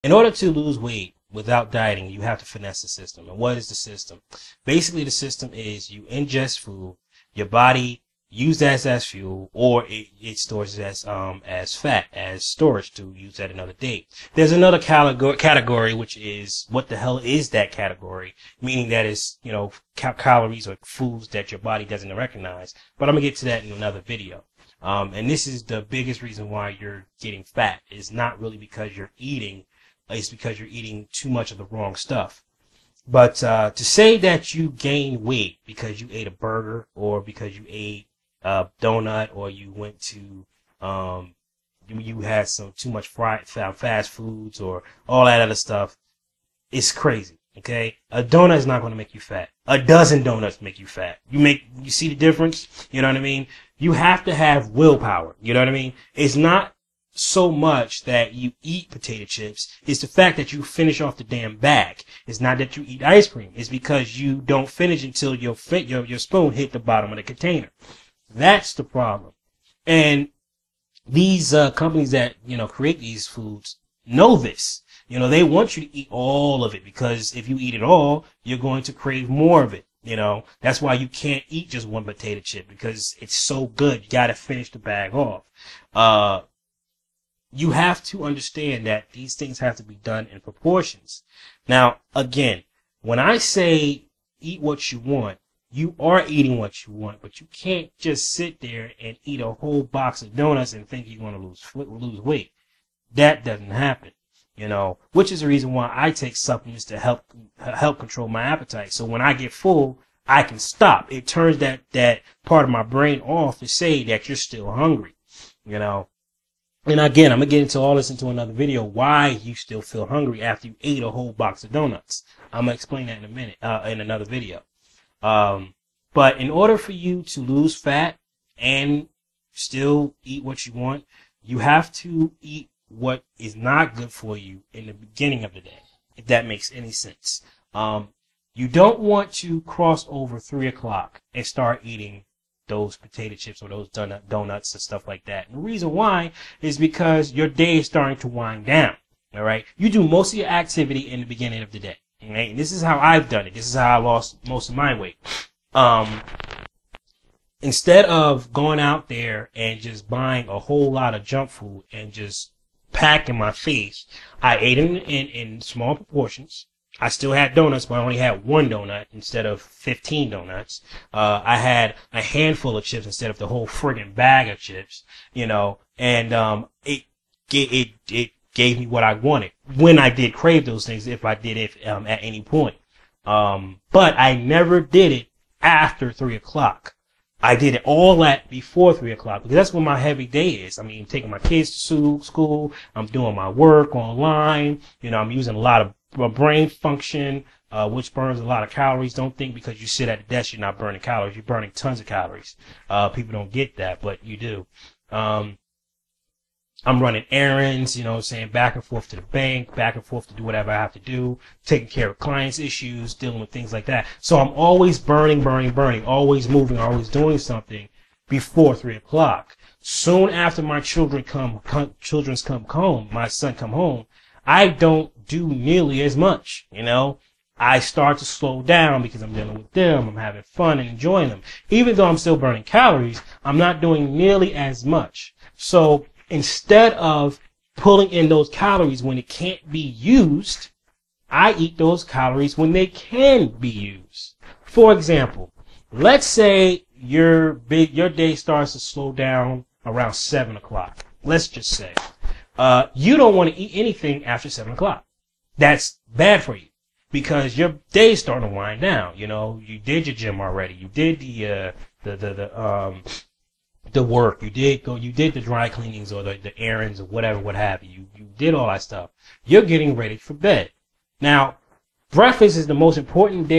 In order to lose weight without dieting, you have to finesse the system. And what is the system? Basically, the system is you ingest food, your body use that as fuel, or it stores it as fat, as storage to use at another date. There's another category, which is what the hell is that category? Meaning that is, calories or foods that your body doesn't recognize. But I'm gonna get to that in another video. And this is the biggest reason why you're getting fat. It's not really because you're eating. It's because you're eating too much of the wrong stuff. But to say that you gain weight because you ate a burger or because you ate a donut or you went to you had some too much fast foods or all that other stuff, it's crazy. Okay, a donut is not going to make you fat. A dozen donuts make you fat. You see the difference? You know what I mean? You have to have willpower. You know what I mean? It's not so much that you eat potato chips. It's the fact that you finish off the damn bag. It's not that you eat ice cream. It's because you don't finish until your spoon hit the bottom of the container. That's the problem. And these companies that create these foods know this. They want you to eat all of it because if you eat it all, you're going to crave more of it. That's why you can't eat just one potato chip because it's so good. You got to finish the bag off. You have to understand that these things have to be done in proportions. Now, again, when I say eat what you want, you are eating what you want, but you can't just sit there and eat a whole box of donuts and think you're going to lose weight. That doesn't happen, which is the reason why I take supplements to help control my appetite. So when I get full, I can stop. It turns that part of my brain off to say that you're still hungry, And again, I'm going to get into all this into another video, why you still feel hungry after you ate a whole box of donuts. I'm going to explain that in a minute, in another video. But in order for you to lose fat and still eat what you want, you have to eat what is not good for you in the beginning of the day, if that makes any sense. You don't want to cross over 3 o'clock and start eating those potato chips or those donuts and stuff like that. And the reason why is because your day is starting to wind down. All right. You do most of your activity in the beginning of the day. Right? And this is how I've done it. This is how I lost most of my weight. Instead of going out there and just buying a whole lot of junk food and just packing my face, I ate in small proportions. I still had donuts, but I only had one donut instead of 15 donuts. I had a handful of chips instead of the whole friggin' bag of chips, and it gave me what I wanted when I did crave those things, if I did it at any point. But I never did it after 3 o'clock. I did it all that before 3 o'clock because that's when my heavy day is. I mean, taking my kids to school, I'm doing my work online, I'm using a lot of brain function, which burns a lot of calories. Don't think because you sit at the desk you're not burning calories. You're burning tons of calories. People don't get that, but you do. I'm running errands, back and forth to the bank, back and forth to do whatever I have to do, taking care of clients' issues, dealing with things like that. So I'm always burning, always moving, always doing something before 3 o'clock. Soon after my children come home, my son come home, I don't do nearly as much, I start to slow down because I'm dealing with them, I'm having fun and enjoying them. Even though I'm still burning calories, I'm not doing nearly as much. So instead of pulling in those calories when it can't be used, I eat those calories when they can be used. For example, let's say your day starts to slow down around 7 o'clock. Let's just say. You don't want to eat anything after 7 o'clock. That's bad for you because your day's starting to wind down. You did your gym already. You did the work. You did the dry cleanings or the errands or whatever, what have you. You did all that stuff. You're getting ready for bed. Now, breakfast is the most important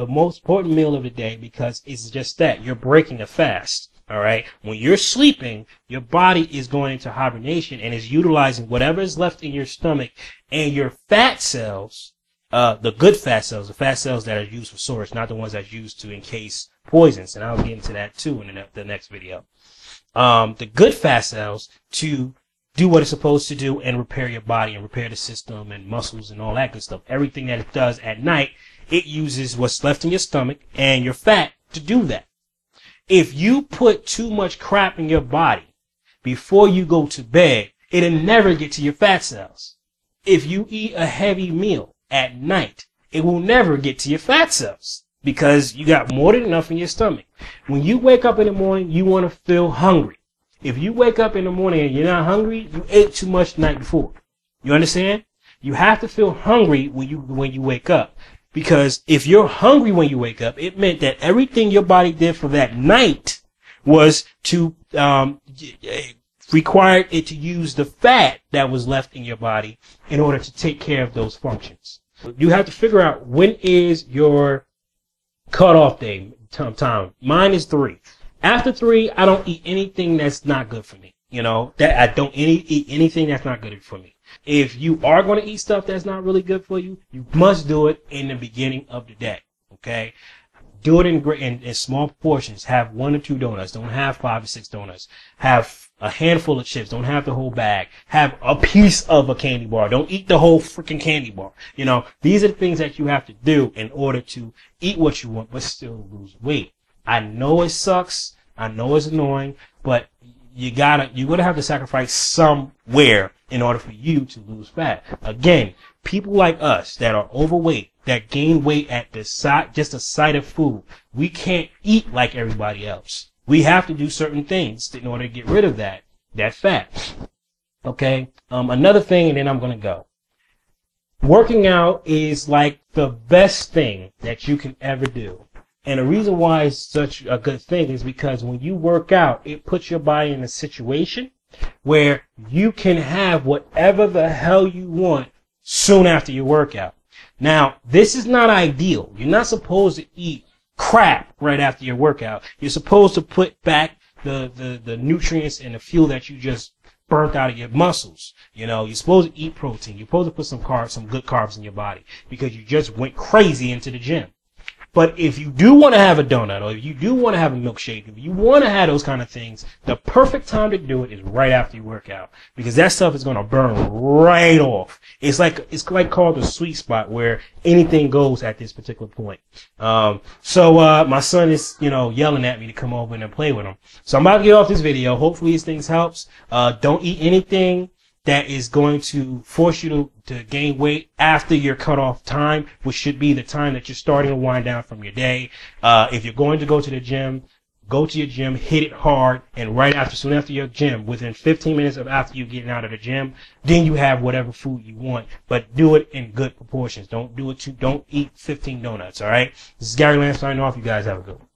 most important meal of the day because it's just that you're breaking a fast. All right. When you're sleeping, your body is going into hibernation and is utilizing whatever is left in your stomach, and your fat cells, the good fat cells, the fat cells that are used for storage, not the ones that's used to encase poisons. And I'll get into that too in the next video. The good fat cells to do what it's supposed to do and repair your body and repair the system and muscles and all that good stuff. Everything that it does at night, it uses what's left in your stomach and your fat to do that. If you put too much crap in your body before you go to bed, it'll never get to your fat cells. If you eat a heavy meal at night, it will never get to your fat cells because you got more than enough in your stomach. When you wake up in the morning, you want to feel hungry. If you wake up in the morning and you're not hungry, you ate too much the night before. You understand? You have to feel hungry when you wake up. Because if you're hungry when you wake up, it meant that everything your body did for that night was to required it to use the fat that was left in your body in order to take care of those functions. You have to figure out when is your cutoff day time. Mine is 3. After 3, I don't eat anything that's not good for me. You know, that I don't eat anything that's not good for me. If you are going to eat stuff that's not really good for you, you must do it in the beginning of the day. Okay? Do it in small portions. Have 1 or 2 donuts. Don't have 5 or 6 donuts. Have a handful of chips. Don't have the whole bag. Have a piece of a candy bar. Don't eat the whole freaking candy bar. You know, these are the things that you have to do in order to eat what you want, but still lose weight. I know it sucks. I know it's annoying, but you're gonna have to sacrifice somewhere in order for you to lose fat. Again, people like us that are overweight, that gain weight at the sight, just the sight of food, we can't eat like everybody else. We have to do certain things in order to get rid of that fat. Okay. Another thing, and then I'm gonna go. Working out is like the best thing that you can ever do. And the reason why it's such a good thing is because when you work out, it puts your body in a situation where you can have whatever the hell you want soon after your workout. Now, this is not ideal. You're not supposed to eat crap right after your workout. You're supposed to put back the nutrients and the fuel that you just burnt out of your muscles. You know, you're supposed to eat protein. You're supposed to put some carbs, some good carbs in your body because you just went crazy into the gym. But if you do want to have a donut, or if you do want to have a milkshake, if you want to have those kind of things, the perfect time to do it is right after you work out, because that stuff is going to burn right off. It's like called the sweet spot where anything goes at this particular point. So my son is, yelling at me to come over and play with him. So I'm about to get off this video. Hopefully these things helps. Don't eat anything that is going to force you to gain weight after your cutoff time, which should be the time that you're starting to wind down from your day. If you're going to go to the gym, go to your gym, hit it hard, and soon after your gym, within 15 minutes of after you getting out of the gym, then you have whatever food you want, but do it in good proportions. Don't eat 15 donuts, alright? This is Gary Lance signing off. You guys have a good one.